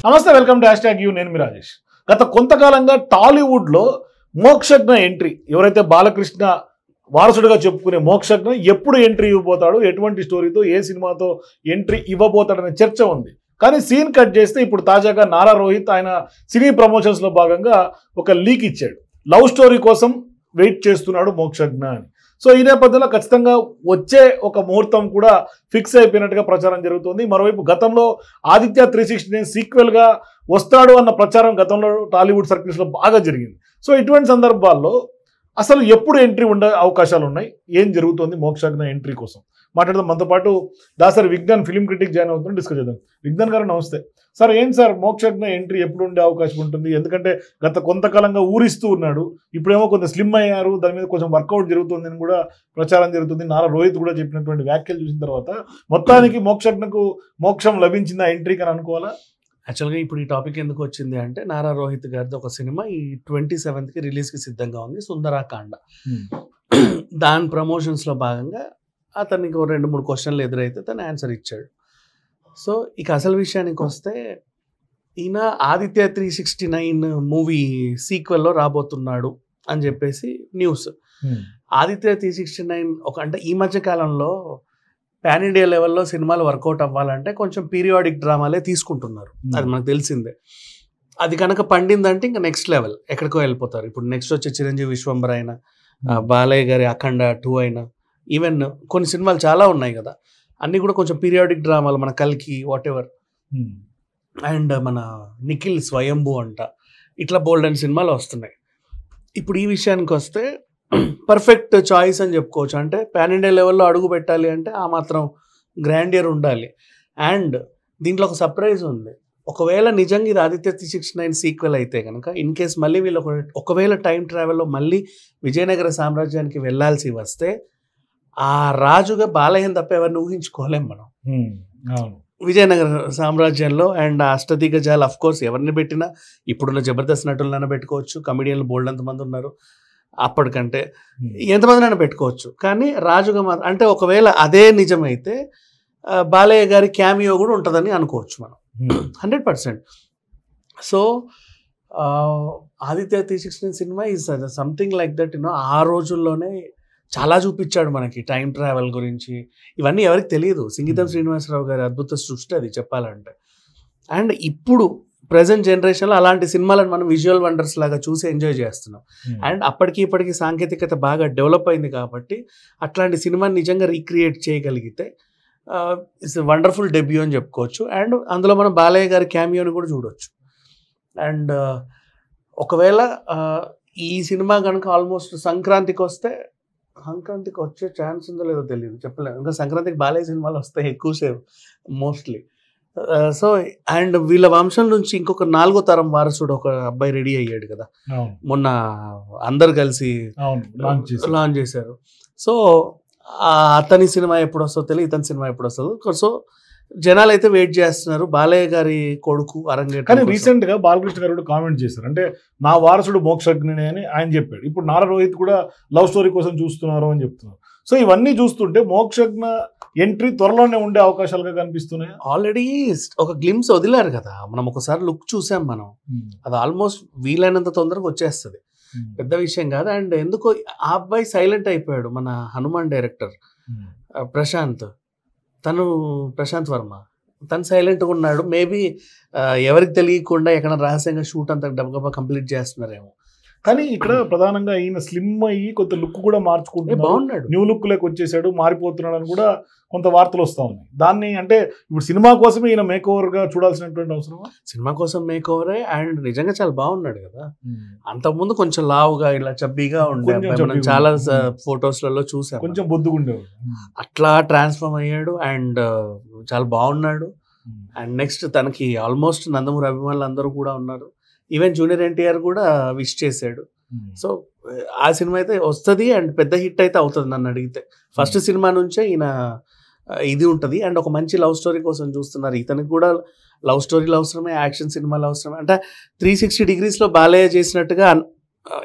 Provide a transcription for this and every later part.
నమస్తే, welcome to #you. నేను మీ రాజేష్. గత కొంతకాలంగా టాలీవుడ్లో మోక్షజ్ఞ ఎంట్రీ, ఎవరైతే బాలకృష్ణ వారసుడిగా చెప్పుకునే మోక్షజ్ఞ ఎప్పుడు ఎంట్రీ ఇవ్వబోతాడు, ఎటువంటి స్టోరీతో ఏ సినిమాతో ఎంట్రీ ఇవ్వబోతాడనే చర్చ ఉంది. కానీ సీన్ కట్ చేస్తే ఇప్పుడు తాజాగా నారా రోహిత్ ఆయన సినీ ప్రమోషన్స్లో భాగంగా ఒక లీక్ ఇచ్చాడు. లవ్ స్టోరీ కోసం వెయిట్ చేస్తున్నాడు మోక్షజ్ఞ అని. సో ఈ నేపథ్యంలో ఖచ్చితంగా వచ్చే ఒక ముహూర్తం కూడా ఫిక్స్ అయిపోయినట్టుగా ప్రచారం జరుగుతుంది. మరోవైపు గతంలో ఆదిత్య 369 సీక్వెల్గా వస్తాడు అన్న ప్రచారం గతంలో టాలీవుడ్ సర్కిల్స్లో బాగా జరిగింది. సో ఇటువంటి సందర్భాల్లో అసలు ఎప్పుడు ఎంట్రీ ఉండే అవకాశాలు ఉన్నాయి, ఏం జరుగుతుంది మోక్షజ్ఞ ఎంట్రీ కోసం మాట్లాడదాం. మనతో పాటు Dasari Vignan film critic join అవుతుంది, డిస్కస్ చేద్దాం. విజ్ఞాన్ గారు నమస్తే. సార్, ఏంటి సార్ మోక్షజ్ఞ ఎంట్రీ ఎప్పుడు ఉండే అవకాశం ఉంటుంది? ఎందుకంటే గత కొంతకాలంగా ఊరిస్తూ ఉన్నాడు, ఇప్పుడేమో కొంత స్లిమ్ అయ్యారు, దాని మీద కొంచెం వర్కౌట్ జరుగుతుంది అని కూడా ప్రచారం జరుగుతుంది. నారా రోహిత్ కూడా చెప్పినటువంటి వ్యాఖ్యలు చూసిన తర్వాత మొత్తానికి మోక్షజ్ఞకు మోక్షం లభించిందా ఎంట్రీకి అని అనుకోవాలా? యాక్చువల్గా ఇప్పుడు ఈ టాపిక్ ఎందుకు వచ్చింది అంటే, నారా రోహిత్ గారిది ఒక సినిమా ఈ 27కి రిలీజ్కి సిద్ధంగా ఉంది, సుందరాకాండ. దాని ప్రమోషన్స్లో భాగంగా అతనికి 2-3 క్వశ్చన్లు ఎదురైతే తను ఆన్సర్ ఇచ్చాడు. సో ఇక అసలు విషయానికి వస్తే, ఈయన ఆదిత్య 369 మూవీ సీక్వెల్లో రాబోతున్నాడు అని చెప్పేసి న్యూస్. ఆదిత్య 369 అంటే ఈ మధ్య కాలంలో పాన్ ఇండియా లెవెల్లో సినిమాలు వర్కౌట్ అవ్వాలంటే కొంచెం పీరియాడిక్ డ్రామాలే తీసుకుంటున్నారు, అది మనకు తెలిసిందే. అది కనుక పండిందంటే ఇంకా నెక్స్ట్ లెవెల్ ఎక్కడికో వెళ్ళిపోతారు. ఇప్పుడు నెక్స్ట్ వచ్చే చిరంజీవి విశ్వంబర్ అయినా, బాలయ్య గారి అఖండ 2 అయినా, ఈవెన్ కొన్ని సినిమాలు చాలా ఉన్నాయి కదా, అన్నీ కూడా కొంచెం పీరియాడిక్ డ్రామాలు. మన కల్కి వాట్ ఎవర్, అండ్ మన నిఖిల్ స్వయంభూ అంట, ఇట్లా బోల్డ్ అండ్ సినిమాలు వస్తున్నాయి. ఇప్పుడు ఈ విషయానికి వస్తే పర్ఫెక్ట్ చాయిస్ అని చెప్పుకోవచ్చు. అంటే పాన్ ఇండియా లెవెల్లో అడుగు పెట్టాలి అంటే ఆ మాత్రం గ్రాండియర్ ఉండాలి. అండ్ దీంట్లో ఒక సర్ప్రైజ్ ఉంది. ఒకవేళ నిజంగా ఇది ఆదిత్య 369 సీక్వెల్ అయితే కనుక, ఇన్ కేస్ మళ్ళీ వీళ్ళు ఒకవేళ టైం ట్రావెల్లో మళ్ళీ విజయనగర సామ్రాజ్యానికి వెళ్ళాల్సి వస్తే, ఆ రాజుగా బాలయ్యని తప్ప ఎవరిని ఊహించుకోలేం మనం విజయనగర సామ్రాజ్యంలో. అండ్ అష్టదిగ్గజాలు అఫ్ కోర్స్ ఎవరిని పెట్టినా, ఇప్పుడున్న జబర్దస్త్ నటులైనా పెట్టుకోవచ్చు, కమెడియన్లు బోల్డ్ ఎంతమంది ఉన్నారు, అప్పటికంటే ఎంతమందినైనా పెట్టుకోవచ్చు. కానీ రాజుగా మాత్రం, అంటే ఒకవేళ అదే నిజమైతే బాలయ్య గారి క్యామియో కూడా ఉంటుందని అనుకోవచ్చు మనం 100%. So Aditya 369 cinema is something like that. ఆ రోజుల్లోనే చాలా చూపించాడు మనకి టైం ట్రావెల్ గురించి. ఇవన్నీ ఎవరికి తెలియదు. సింగీతం శ్రీనివాసరావు గారి అద్భుత సృష్టి అది చెప్పాలంటే. అండ్ ఇప్పుడు ప్రజెంట్ జనరేషన్లో అలాంటి సినిమాలను మనం విజువల్ వండర్స్ లాగా చూసి ఎంజాయ్ చేస్తున్నాం. అండ్ అప్పటికి ఇప్పటికి సాంకేతికత బాగా డెవలప్ అయింది కాబట్టి అట్లాంటి సినిమాని నిజంగా రీక్రియేట్ చేయగలిగితే ఇట్స్ వండర్ఫుల్ డెబ్యూ అని చెప్పుకోవచ్చు. అండ్ అందులో మనం బాలయ్య గారి క్యామియోని కూడా చూడవచ్చు. అండ్ ఒకవేళ ఈ సినిమా కనుక ఆల్మోస్ట్ సంక్రాంతికి వచ్చే ఛాన్స్ ఉందో లేదో తెలియదు, చెప్పలేము. ఇంకా సంక్రాంతికి బాలయ్య సినిమాలు వస్తాయి ఎక్కువసేపు మోస్ట్లీ. సో అండ్ వీళ్ళ వంశం నుంచి ఇంకొక 4వ తరం వారసుడు ఒక అబ్బాయి రెడీ అయ్యాడు కదా, మొన్న అందరు కలిసి లాంచ్ చేశారు. సో అతని సినిమా ఎప్పుడు వస్తుందో తెలియదు, ఇతని సినిమా ఎప్పుడు వస్తుందో. సో జనాలు అయితే వెయిట్ చేస్తున్నారు బాలయ్య గారి కొడుకు అరంగేట్రం. కానీ రీసెంట్ గా బాలకృష్ణ గారు కూడా కామెంట్ చేశారు, అంటే నా వారసుడు మోక్షజ్ఞనే అని ఆయన చెప్పాడు. ఇప్పుడు నారా రోహిత్ కూడా లవ్ స్టోరీ కోసం చూస్తున్నారు అని చెప్తున్నారు. సో ఇవన్నీ చూస్తుంటే మోక్షజ్ఞ ఎంట్రీ త్వరలోనే ఉండే అవకాశాలుగా కనిపిస్తున్నాయి. ఆల్రెడీ ఒక గ్లిమ్స్ వదిలారు కదా, మనం ఒకసారి లుక్ చూసాం మనం. అది ఆల్మోస్ట్ వీలైనంత తొందరగా వచ్చేస్తుంది, పెద్ద విషయం కాదు. అండ్ ఎందుకో ఆ అబ్బాయి సైలెంట్ అయిపోయాడు, మన హనుమాన్ డైరెక్టర్ ప్రశాంత్ వర్మ, తను సైలెంట్గా ఉన్నాడు. మేబీ ఎవరికి తెలియకుండా ఎక్కడ రహస్యంగా షూట్ అంతా డబ్బా కంప్లీట్ చేస్తున్నారేమో. కానీ ఇక్కడ ప్రధానంగా ఈయన స్లిమ్ అయ్యి కొంత లుక్ కూడా మార్చుకుంటున్నాడు, బాగున్నాడు, న్యూ లుక్ లేక వచ్చేసాడు, మారిపోతున్నాడు అని కూడా కొంత వార్తలు వస్తూ ఉన్నాయి. దాన్ని అంటే ఇప్పుడు సినిమా కోసమే ఈయన మేక్ ఓవర్ గా చూడాల్సినటువంటి అవసరం. సినిమా కోసం మేక్ ఓవరే. అండ్ నిజంగా చాలా బాగున్నాడు కదా, అంతకుముందు కొంచెం లావుగా ఇలా చబ్బీగా ఉండే, మనం చాలా ఫొటోస్లలో చూసాం, కొంచెం బొద్దుగుండేవాడు. అట్లా ట్రాన్స్ఫార్మ్ అయ్యాడు అండ్ చాలా బాగున్నాడు. అండ్ నెక్స్ట్ తనకి ఆల్మోస్ట్ నందమూరి అభిమానులు అందరూ కూడా ఉన్నారు, ఈవెన్ జూనియర్ ఎన్టీఆర్ కూడా విష్ చేశాడు. సో ఆ సినిమా అయితే వస్తుంది అండ్ పెద్ద హిట్ అయితే అవుతుంది నన్ను అడిగితే. ఫస్ట్ సినిమా నుంచే ఈయన ఇది ఉంటుంది. అండ్ ఒక మంచి లవ్ స్టోరీ కోసం చూస్తున్నారు. ఇతనికి కూడా లవ్ స్టోరీలు అవసరమే, యాక్షన్ సినిమాలు అవసరమే. అంటే 360 degrees బాలయ్య చేసినట్టుగా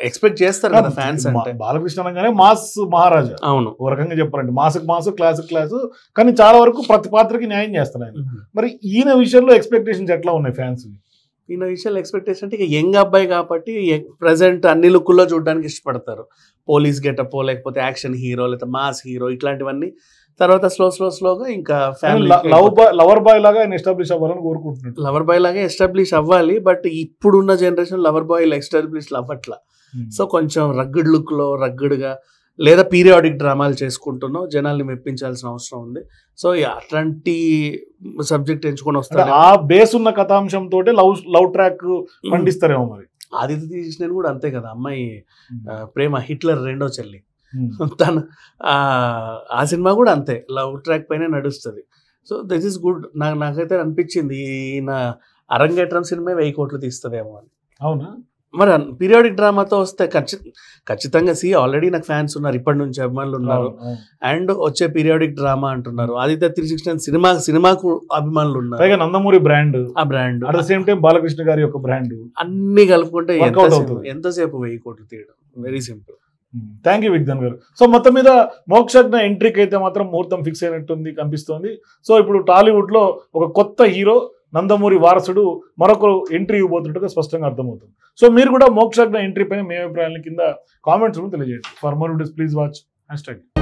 ఎక్స్పెక్ట్ చేస్తారు కదా ఫ్యాన్స్ అంటే. బాలకృష్ణ అనగానే మాస్ మహారాజా, అవును, ఓ రకంగా చెప్పాలంటే మాసుకు మాసు, క్లాసుకు క్లాసు, కానీ చాలా వరకు ప్రతి పాత్రకి న్యాయం చేస్తున్నాయి. మరి ఈయన విషయంలో ఎక్స్పెక్టేషన్స్ ఎట్లా ఉన్నాయి ఫ్యాన్స్? ఈయన విషయాలు ఎక్స్పెక్టేషన్ అంటే ఇక యంగ్ అబ్బాయి కాబట్టి ప్రజెంట్ అన్ని లుక్కుల్లో చూడడానికి ఇష్టపడతారు. పోలీస్ గెటప్, లేకపోతే యాక్షన్ హీరో, లేకపోతే మాస్ హీరో, ఇట్లాంటివన్నీ. తర్వాత స్లోగా ఇంకా ఫ్యామిలీ లవర్ బాయ్ లాగా ఆయన ఎస్టాబ్లిష్ అవ్వాలని కోరుకుంటున్నాడు. లవర్ బాయ్ లాగా ఎస్టాబ్లిష్ అవ్వాలి, బట్ ఇప్పుడున్న జనరేషన్ లవర్ బాయ్ ఎస్టాబ్లిష్ అవ్వట్లా. సో కొంచెం రగ్గుడ్ లుక్లో, రగ్గుడ్గా, లేదా పీరియాడిక్ డ్రామాలు చేసుకుంటున్నాం, జనాల్ని మెప్పించాల్సిన అవసరం ఉంది. సో అట్లాంటి సబ్జెక్ట్ ఎంచుకొని వస్తారు. ఆ బేస్ ఉన్న కథాంశంతో లవ్ ట్రాక్ పండిస్తారేమో. మరి ఆదిత్య తీసిన కూడా అంతే కదా, అమ్మాయి ప్రేమ హిట్లర్ రెండో చెల్లి, తను ఆ సినిమా కూడా అంతే లవ్ ట్రాక్ పైన నడుస్తుంది. So this is good. నాకైతే అనిపించింది ఈయన అరంగేట్రం సినిమా 1000 కోట్లు తీస్తుందేమో అని. అవునా? మరి పీరియాడిక్ డ్రామాతో వస్తే ఖచ్చితంగా ఆల్రెడీ నాకు ఫ్యాన్స్ ఉన్నారు, ఇప్పటి నుంచి అభిమానులు ఉన్నారు, అండ్ వచ్చే పీరియాడిక్ డ్రామా అంటున్నారు. ఆదిత్య 369 సినిమాకు అభిమానులు ఉన్నారు. నందమూరి బ్రాండ్, ఆ brand at the same time Balakrishna గారి యొక్క బ్రాండ్, అన్ని కలుపుకుంటే ఎంతసేపు 1000 కోట్లు తీయడం very simple. Thank you Vignan garu. So మొత్తం మీద మోక్షజ్ఞ ఎంట్రీకి అయితే మాత్రం ముహూర్తం ఫిక్స్ అయినట్టుంది కనిపిస్తోంది. సో ఇప్పుడు టాలీవుడ్ లో ఒక కొత్త హీరో నందమూరి వారసుడు మరొకరు ఎంట్రీ ఇవ్వబోతున్నట్టుగా స్పష్టంగా అర్థమవుతుంది. సో మీరు కూడా మోక్షజ్ఞ ఎంట్రీ పైన మీ అభిప్రాయాల కింద కామెంట్స్ తెలియజేయండి. For more videos please watch #.